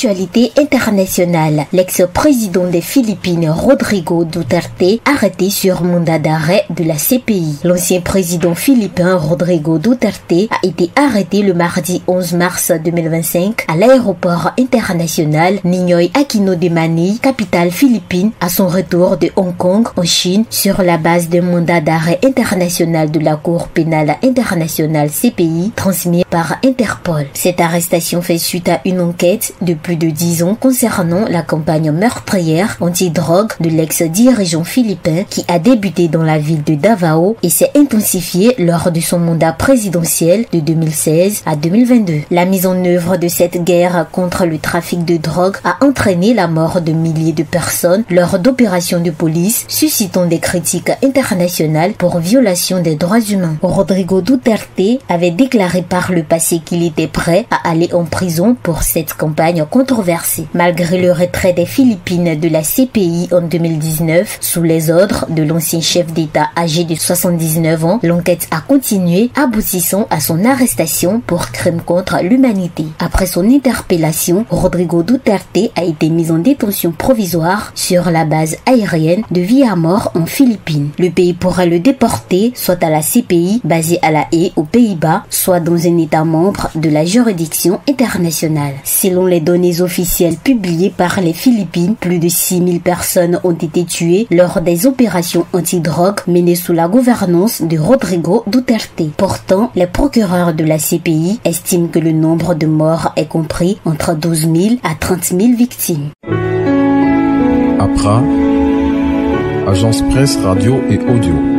l'actualité internationale, l'ex-président des Philippines Rodrigo Duterte arrêté sur mandat d'arrêt de la CPI. L'ancien président philippin Rodrigo Duterte a été arrêté le mardi 11 mars 2025 à l'aéroport international Ninoy Aquino de Manille, capitale philippine, à son retour de Hong Kong en Chine sur la base d'un mandat d'arrêt international de la Cour pénale internationale CPI transmis par Interpol. Cette arrestation fait suite à une enquête de plus de 10 ans concernant la campagne meurtrière anti-drogue de l'ex-dirigeant philippin qui a débuté dans la ville de Davao et s'est intensifiée lors de son mandat présidentiel de 2016 à 2022. La mise en œuvre de cette guerre contre le trafic de drogue a entraîné la mort de milliers de personnes lors d'opérations de police, suscitant des critiques internationales pour violation des droits humains. Rodrigo Duterte avait déclaré par le passé qu'il était prêt à aller en prison pour cette campagne controversée. Malgré le retrait des Philippines de la CPI en 2019, sous les ordres de l'ancien chef d'État âgé de 79 ans, l'enquête a continué, aboutissant à son arrestation pour crime contre l'humanité. Après son interpellation, Rodrigo Duterte a été mis en détention provisoire sur la base aérienne de Viamor en Philippines. Le pays pourrait le déporter soit à la CPI basée à La Haye aux Pays-Bas, soit dans un État membre de la juridiction internationale. Selon les données officielles publiées par les Philippines, plus de 6000 personnes ont été tuées lors des opérations anti-drogue menées sous la gouvernance de Rodrigo Duterte. Pourtant, les procureurs de la CPI estiment que le nombre de morts est compris entre 12 000 à 30 000 victimes. APRA, Agence Presse Radio et Audio.